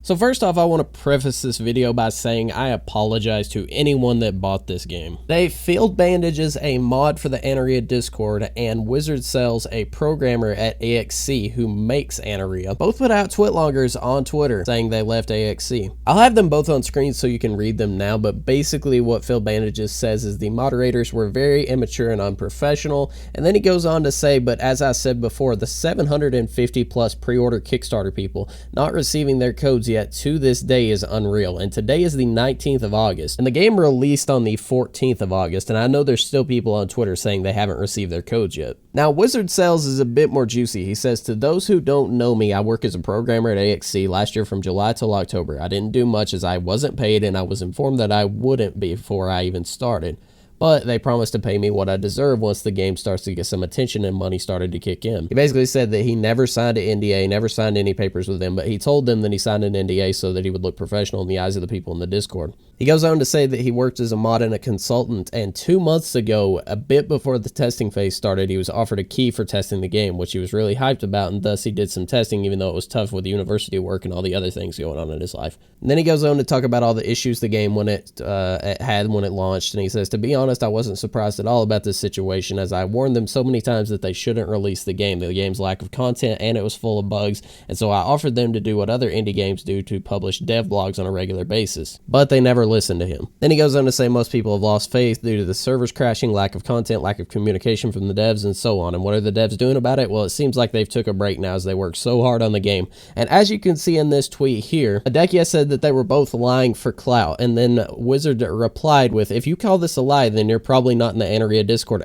So first off, I want to preface this video by saying I apologize to anyone that bought this game. They Field Bandages, a mod for the Anaria Discord, and Wizard Sells, a programmer at AXC who makes Anaria, both put out twitlongers on Twitter saying they left AXC. I'll have them both on screen so you can read them now, but basically what Field Bandages says is the moderators were very immature and unprofessional, and then he goes on to say, but as I said before, the 750 plus pre-order Kickstarter people not receiving their codes yet to this day is unreal, and today is the 19th of August, and the game released on the 14th of August, and I know there's still people on Twitter saying they haven't received their codes yet. Now, Wizard Sells is a bit more juicy. He says, to those who don't know me, I work as a programmer at AXC last year from July till October. I didn't do much as I wasn't paid, and I was informed that I wouldn't be before I even started. But they promised to pay me what I deserve once the game starts to get some attention and money started to kick in. He basically said that he never signed an NDA, never signed any papers with them, but he told them that he signed an NDA so that he would look professional in the eyes of the people in the Discord. He goes on to say that he worked as a mod and a consultant, and 2 months ago, a bit before the testing phase started, he was offered a key for testing the game, which he was really hyped about, and thus he did some testing even though it was tough with university work and all the other things going on in his life. And then he goes on to talk about all the issues the game had when it launched, and he says, to be honest, I wasn't surprised at all about this situation, as I warned them so many times that they shouldn't release the game's lack of content, and it was full of bugs, and so I offered them to do what other indie games do, to publish dev blogs on a regular basis. But they never listened to him. Then he goes on to say most people have lost faith due to the servers crashing, lack of content, lack of communication from the devs, and so on. And what are the devs doing about it? Well, it seems like they've took a break now as they work so hard on the game. And as you can see in this tweet here, Adekia said that they were both lying for clout, and then Wizard replied with, if you call this a lie, then you're probably not in the Anaria Discord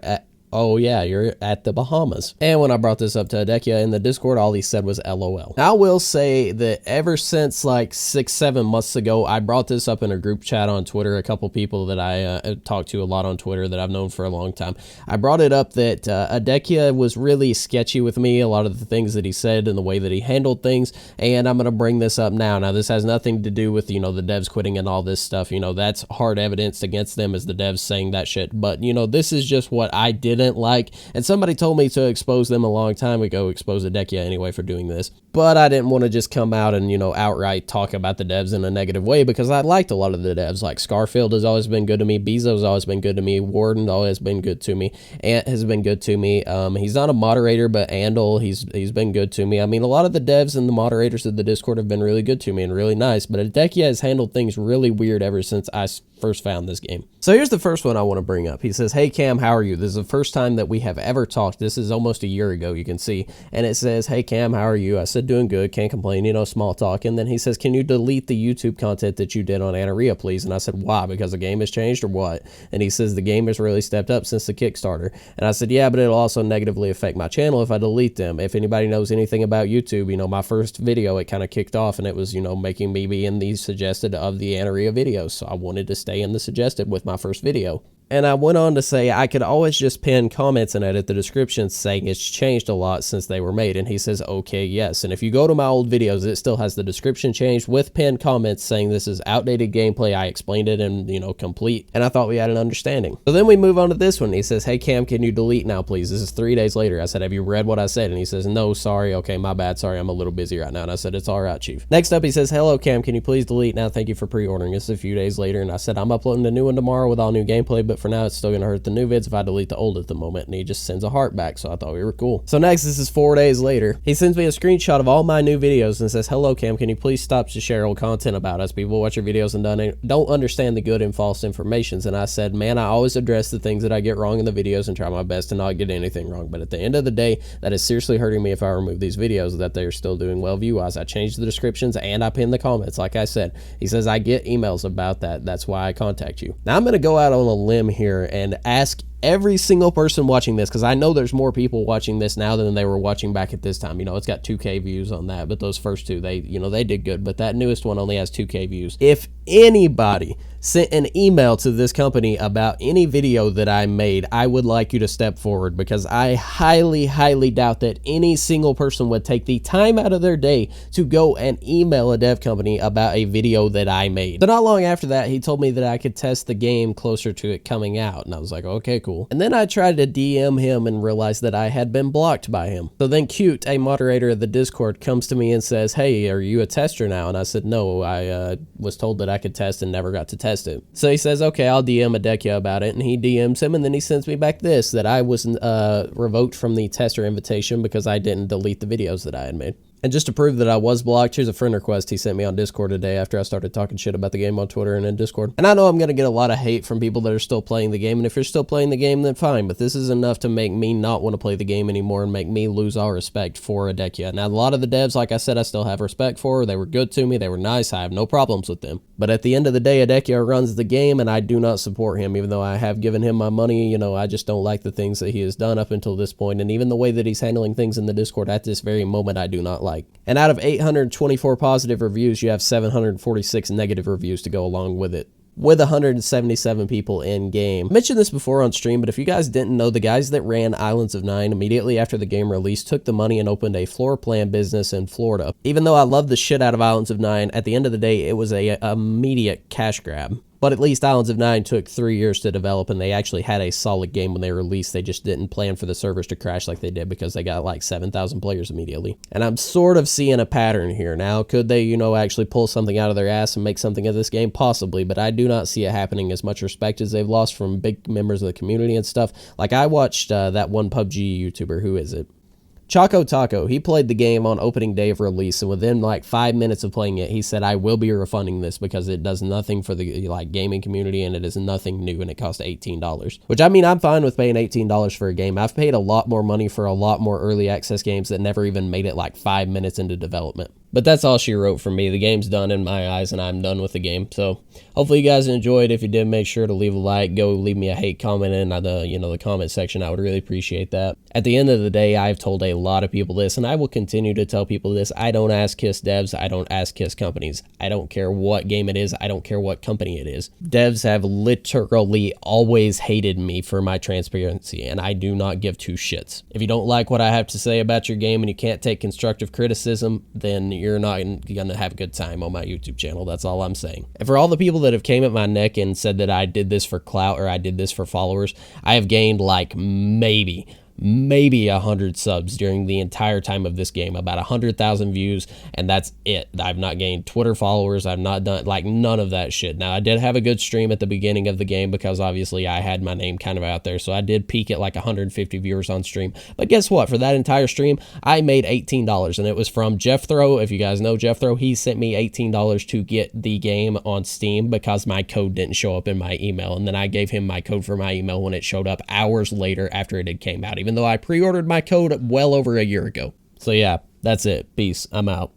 oh yeah, you're at the Bahamas. And when I brought this up to Adekia in the Discord, all he said was LOL. Now, I will say that ever since like 6-7 months ago, I brought this up in a group chat on Twitter. A couple people that I talk to a lot on Twitter that I've known for a long time. I brought it up that Adekia was really sketchy with me, a lot of the things that he said and the way that he handled things, and I'm going to bring this up now. Now, this has nothing to do with, the devs quitting and all this stuff. That's hard evidence against them as the devs saying that shit. But, this is just what I didn't like, and somebody told me to expose them a long time ago, expose Adekia anyway for doing this, but I didn't want to just come out and outright talk about the devs in a negative way, because I liked a lot of the devs. Like Scarfield has always been good to me, Bezo's always been good to me, Warden always been good to me, Ant has been good to me. He's not a moderator, but Andal, he's been good to me. I mean, a lot of the devs and the moderators of the Discord have been really good to me and really nice, but Adekia has handled things really weird ever since I first found this game. So here's the first one I want to bring up. He says, hey Cam, how are you? This is the first time that we have ever talked. This is almost a year ago, you can see. And it says, hey Cam, how are you? I said, doing good, can't complain, small talk. And then he says, can you delete the YouTube content that you did on Anaria, please? And I said, why? Because the game has changed or what? And he says, the game has really stepped up since the Kickstarter. And I said, yeah, but it'll also negatively affect my channel if I delete them. If anybody knows anything about YouTube, my first video, it kind of kicked off and it was, making me be in the suggested of the Anaria videos. So I wanted to stay in the suggested with my first video. And I went on to say I could always just pin comments and edit the descriptions saying it's changed a lot since they were made. And he says, okay, yes. And if you go to my old videos, it still has the description changed with pinned comments saying this is outdated gameplay. I explained it in, complete. And I thought we had an understanding. So then we move on to this one. He says, hey, Cam, can you delete now, please? This is 3 days later. I said, have you read what I said? And he says, no, sorry. Okay, my bad. Sorry, I'm a little busy right now. And I said, it's all right, Chief. Next up, he says, hello, Cam, can you please delete now? Thank you for pre-ordering. This is a few days later. And I said, I'm uploading a new one tomorrow with all new gameplay, but for now, it's still going to hurt the new vids if I delete the old at the moment. And he just sends a heart back, so I thought we were cool. So next, this is 4 days later. He sends me a screenshot of all my new videos and says, hello Cam, can you please stop to share old content about us? People watch your videos and don't understand the good and false informations. And I said, man, I always address the things that I get wrong in the videos and try my best to not get anything wrong. But at the end of the day, that is seriously hurting me if I remove these videos, that they're still doing well view-wise. I changed the descriptions and I pinned the comments, like I said. He says, I get emails about that. That's why I contact you. Now I'm going to go out on a limb here and ask every single person watching this, because I know there's more people watching this now than they were watching back at this time. It's got 2K views on that, but those first two, they did good, but that newest one only has 2K views. If anybody sent an email to this company about any video that I made, I would like you to step forward, because I highly, highly doubt that any single person would take the time out of their day to go and email a dev company about a video that I made. So not long after that, he told me that I could test the game closer to it coming out, and I was like, okay, cool. cool. And then I tried to DM him and realized that I had been blocked by him. So then Cute, a moderator of the Discord, comes to me and says, hey, are you a tester now? And I said, no, I was told that I could test and never got to test it. So he says, okay, I'll DM Adekia about it. And he DMs him, and then he sends me back this, that I was revoked from the tester invitation because I didn't delete the videos that I had made. And just to prove that I was blocked, here's a friend request he sent me on Discord today after I started talking shit about the game on Twitter and in Discord. And I know I'm going to get a lot of hate from people that are still playing the game, and if you're still playing the game, then fine, but this is enough to make me not want to play the game anymore and make me lose all respect for Adekia. Now, a lot of the devs, like I said, I still have respect for. They were good to me. They were nice. I have no problems with them. But at the end of the day, Adekia runs the game, and I do not support him, even though I have given him my money. You know, I just don't like the things that he has done up until this point, and even the way that he's handling things in the Discord at this very moment, I do not like. And out of 824 positive reviews, you have 746 negative reviews to go along with it, with 177 people in game. I mentioned this before on stream, but if you guys didn't know, the guys that ran Islands of Nine immediately after the game release took the money and opened a floor plan business in Florida. Even though I love the shit out of Islands of Nine, at the end of the day, it was a immediate cash grab. But at least Islands of Nine took 3 years to develop, and they actually had a solid game when they released. They just didn't plan for the servers to crash like they did because they got like 7,000 players immediately. And I'm sort of seeing a pattern here. Now, could they, you know, actually pull something out of their ass and make something of this game? Possibly, but I do not see it happening. As much respect as they've lost from big members of the community and stuff. Like, I watched that one PUBG YouTuber, who is it? Choco Taco, he played the game on opening day of release, and within like 5 minutes of playing it, he said, I will be refunding this because it does nothing for the like gaming community, and it is nothing new, and it cost $18. Which, I mean, I'm fine with paying $18 for a game. I've paid a lot more money for a lot more early access games that never even made it like 5 minutes into development. But that's all she wrote for me. The game's done in my eyes, and I'm done with the game. So hopefully you guys enjoyed. If you did, make sure to leave a like. Go leave me a hate comment in the comment section. I would really appreciate that. At the end of the day, I've told a lot of people this, and I will continue to tell people this. I don't ask KISS devs. I don't ask KISS companies. I don't care what game it is. I don't care what company it is. Devs have literally always hated me for my transparency, and I do not give two shits. If you don't like what I have to say about your game and you can't take constructive criticism, then you're not gonna have a good time on my YouTube channel. That's all I'm saying. And for all the people that have came at my neck and said that I did this for clout or I did this for followers, I have gained like maybe 100 subs during the entire time of this game, about 100,000 views, and that's it. I've not gained Twitter followers. I've not done like none of that shit. Now, I did have a good stream at the beginning of the game because obviously I had my name kind of out there, so I did peak at like 150 viewers on stream. But guess what? For that entire stream, I made $18, and it was from Jeffthro. If you guys know Jeffthro, he sent me $18 to get the game on Steam because my code didn't show up in my email, and then I gave him my code for my email when it showed up hours later after it had came out, even though I pre-ordered my code well over a year ago. So yeah, that's it. Peace. I'm out.